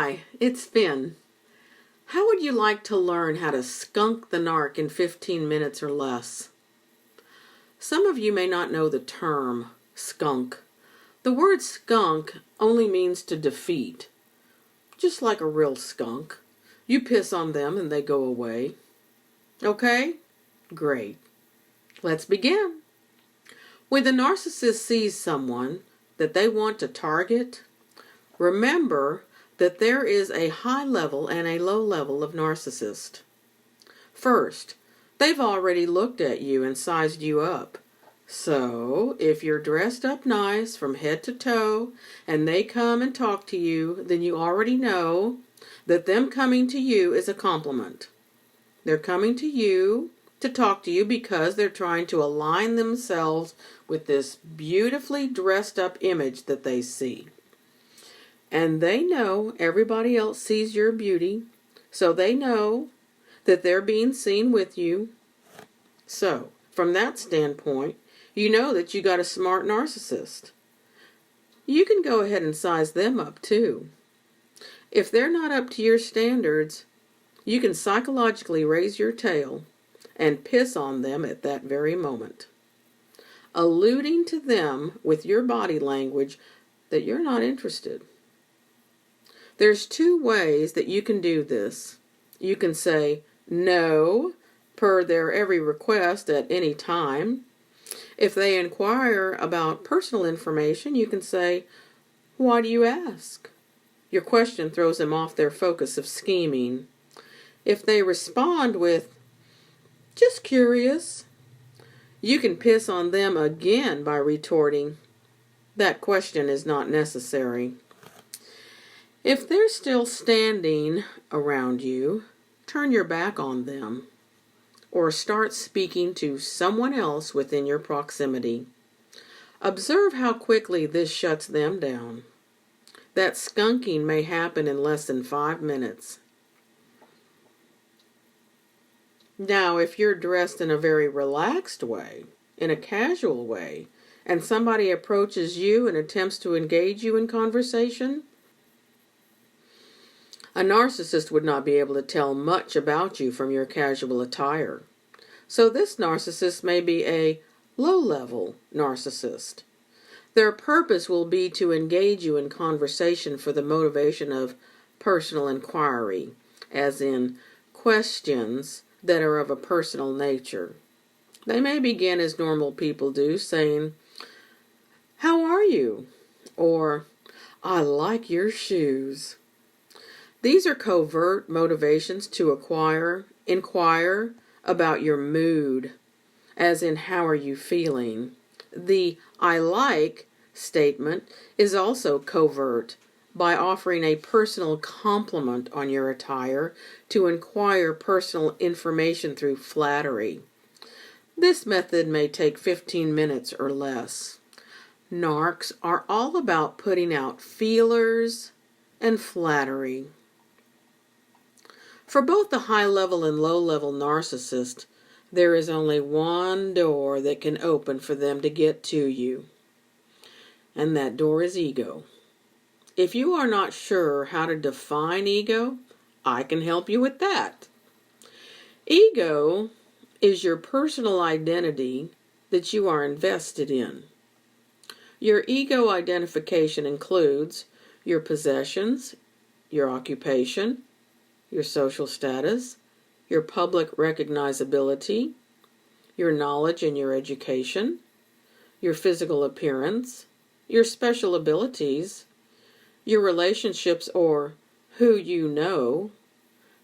Hi, it's Finn. How would you like to learn how to skunk the narc in 15 minutes or less? Some of you may not know the term skunk. The word skunk only means to defeat, just like a real skunk. You piss on them and they go away. Okay? Great. Let's begin. When the narcissist sees someone that they want to target, remember that there is a high level and a low level of narcissist. First, they've already looked at you and sized you up. So, if you're dressed up nice from head to toe and they come and talk to you, then you already know that them coming to you is a compliment. They're coming to you to talk to you because they're trying to align themselves with this beautifully dressed up image that they see. And they know everybody else sees your beauty, so they know that they're being seen with you. So, from that standpoint, you know that you got a smart narcissist. You can go ahead and size them up too. If they're not up to your standards, you can psychologically raise your tail and piss on them at that very moment, alluding to them with your body language that you're not interested. There's two ways that you can do this. You can say no per their every request at any time. If they inquire about personal information, you can say, "Why do you ask?" Your question throws them off their focus of scheming. If they respond with, "Just curious," you can piss on them again by retorting, "That question is not necessary." If they're still standing around you, turn your back on them or start speaking to someone else within your proximity. Observe how quickly this shuts them down. That skunking may happen in less than 5 minutes. Now, if you're dressed in a very relaxed way, in a casual way, and somebody approaches you and attempts to engage you in conversation, a narcissist would not be able to tell much about you from your casual attire. So this narcissist may be a low-level narcissist. Their purpose will be to engage you in conversation for the motivation of personal inquiry, as in questions that are of a personal nature. They may begin as normal people do, saying, "How are you?" or "I like your shoes." These are covert motivations to inquire about your mood, as in how are you feeling. The "I like" statement is also covert by offering a personal compliment on your attire to inquire personal information through flattery. This method may take 15 minutes or less. Narcs are all about putting out feelers and flattery. For both the high-level and low-level narcissist, there is only one door that can open for them to get to you, and that door is ego. If you are not sure how to define ego, I can help you with that. Ego is your personal identity that you are invested in. Your ego identification includes your possessions, your occupation, your social status, your public recognizability, your knowledge and your education, your physical appearance, your special abilities, your relationships or who you know,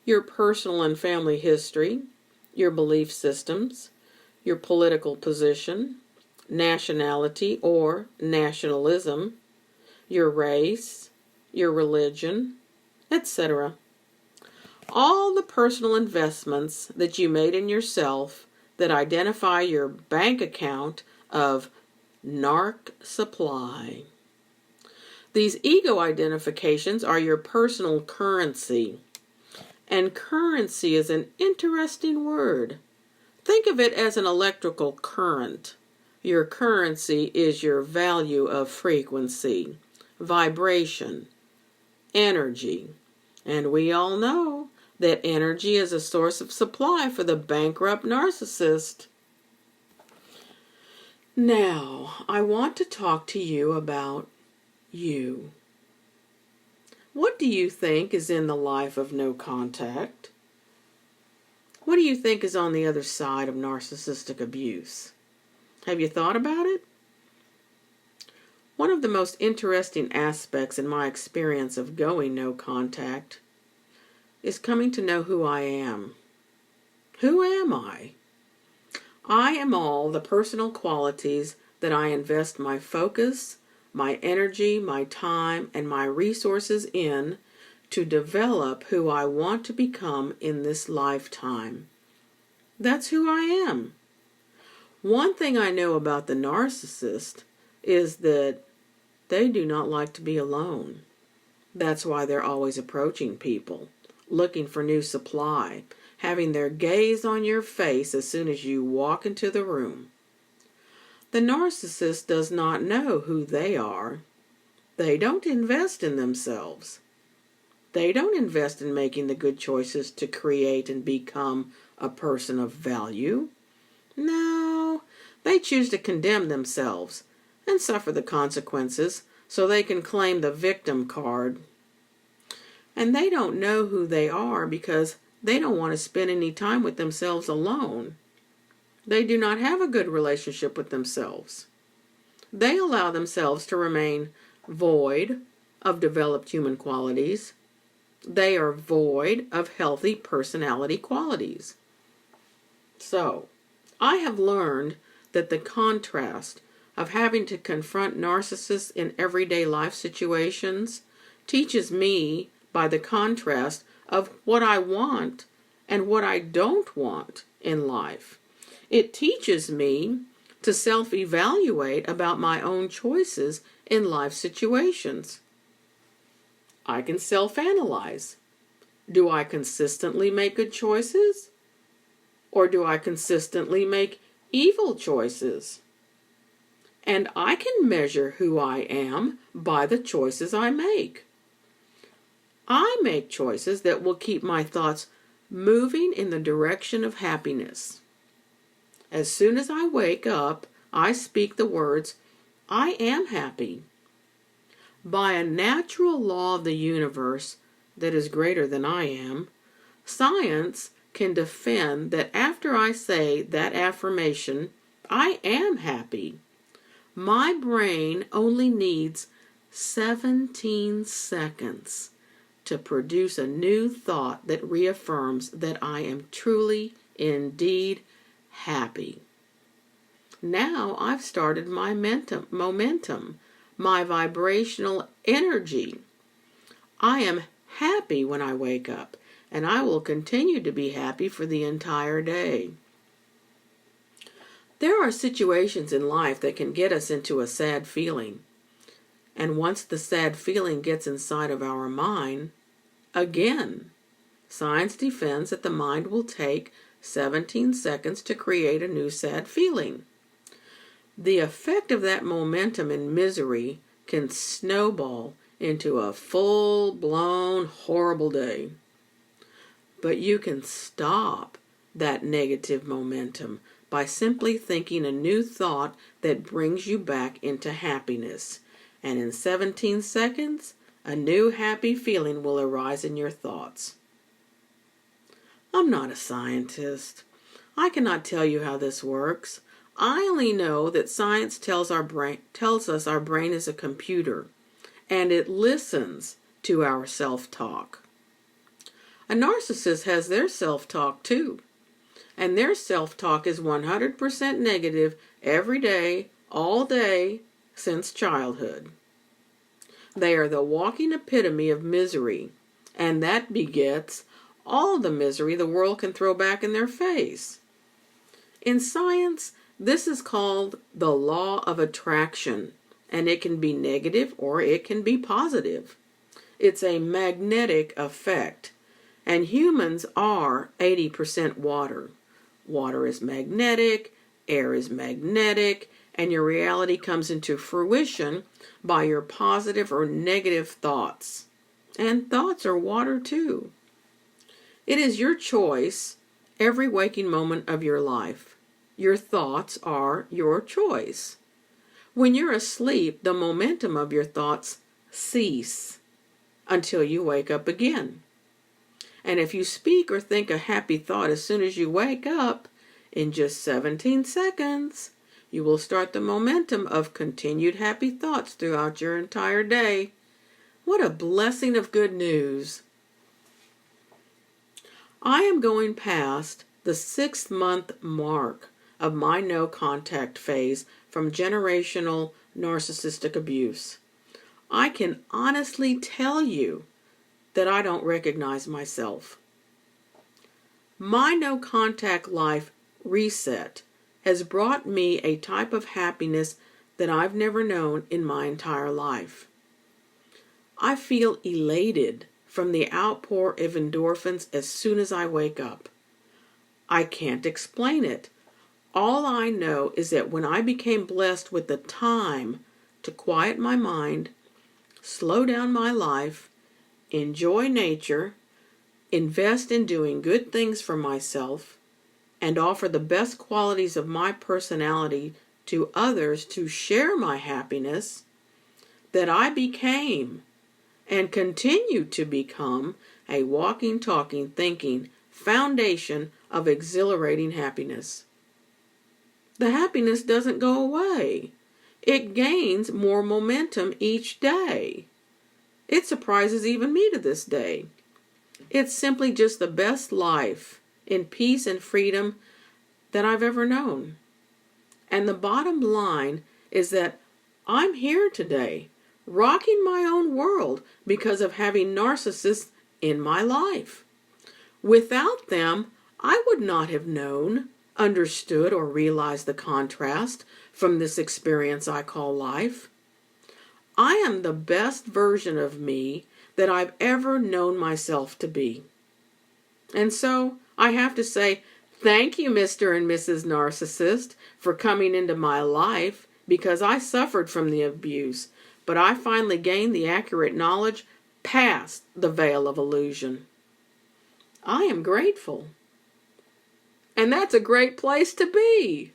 your personal and family history, your belief systems, your political position, nationality or nationalism, your race, your religion, etc. All the personal investments that you made in yourself that identify your bank account of narc supply. These ego identifications are your personal currency. And currency is an interesting word. Think of it as an electrical current. Your currency is your value of frequency, vibration, energy, And we all know that energy is a source of supply for the bankrupt narcissist. Now, I want to talk to you about you. What do you think is in the life of no contact? What do you think is on the other side of narcissistic abuse? Have you thought about it? One of the most interesting aspects in my experience of going no contact is coming to know who I am. Who am I? I am all the personal qualities that I invest my focus, my energy, my time, and my resources in to develop who I want to become in this lifetime. That's who I am. One thing I know about the narcissist is that they do not like to be alone. That's why they're always approaching people, looking for new supply, having their gaze on your face as soon as you walk into the room. The narcissist does not know who they are. They don't invest in themselves. They don't invest in making the good choices to create and become a person of value. No, they choose to condemn themselves and suffer the consequences so they can claim the victim card. And they don't know who they are because they don't want to spend any time with themselves alone. They do not have a good relationship with themselves. They allow themselves to remain void of developed human qualities. They are void of healthy personality qualities. So, I have learned that the contrast of having to confront narcissists in everyday life situations teaches me by the contrast of what I want and what I don't want in life. It teaches me to self-evaluate about my own choices in life situations. I can self-analyze. Do I consistently make good choices? Or do I consistently make evil choices? And I can measure who I am by the choices I make. I make choices that will keep my thoughts moving in the direction of happiness. As soon as I wake up, I speak the words, I am happy. By a natural law of the universe that is greater than I am, science can defend that after I say that affirmation, I am happy. My brain only needs 17 seconds to produce a new thought that reaffirms that I am truly, indeed, happy. Now I've started my momentum, my vibrational energy. I am happy when I wake up, and I will continue to be happy for the entire day. There are situations in life that can get us into a sad feeling. And once the sad feeling gets inside of our mind, again, science defends that the mind will take 17 seconds to create a new sad feeling. The effect of that momentum and misery can snowball into a full-blown horrible day. But you can stop that negative momentum by simply thinking a new thought that brings you back into happiness. And in 17 seconds, a new happy feeling will arise in your thoughts. I'm not a scientist. I cannot tell you how this works. I only know that science tells us our brain is a computer, and it listens to our self-talk. A narcissist has their self-talk too, and their self-talk is 100% negative every day, all day, since childhood. They are the walking epitome of misery, and that begets all the misery the world can throw back in their face. In science, this is called the law of attraction, and it can be negative or it can be positive. It's a magnetic effect, and humans are 80% water. Water is magnetic, air is magnetic, and your reality comes into fruition by your positive or negative thoughts. And thoughts are water too. It is your choice every waking moment of your life. Your thoughts are your choice. When you're asleep, the momentum of your thoughts cease until you wake up again. And if you speak or think a happy thought as soon as you wake up, in just 17 seconds, you will start the momentum of continued happy thoughts throughout your entire day. What a blessing of good news. I am going past the 6-month mark of my no contact phase from generational narcissistic abuse. I can honestly tell you that I don't recognize myself. My no contact life reset has brought me a type of happiness that I've never known in my entire life. I feel elated from the outpour of endorphins as soon as I wake up. I can't explain it. All I know is that when I became blessed with the time to quiet my mind, slow down my life, enjoy nature, invest in doing good things for myself, and offer the best qualities of my personality to others to share my happiness, that I became and continue to become a walking, talking, thinking foundation of exhilarating happiness. The happiness doesn't go away. It gains more momentum each day. It surprises even me to this day. It's simply just the best life in peace and freedom that I've ever known. And the bottom line is that I'm here today, rocking my own world because of having narcissists in my life. Without them, I would not have known, understood, or realized the contrast from this experience I call life. I am the best version of me that I've ever known myself to be. And so I have to say, thank you, Mr. and Mrs. Narcissist, for coming into my life, because I suffered from the abuse, but I finally gained the accurate knowledge past the veil of illusion. I am grateful. And that's a great place to be.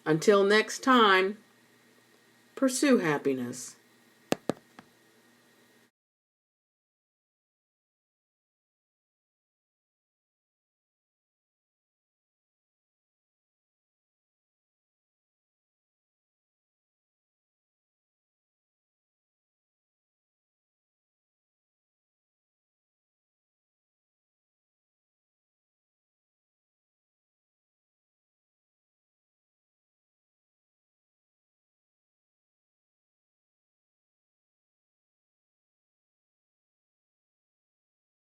Until next time, pursue happiness.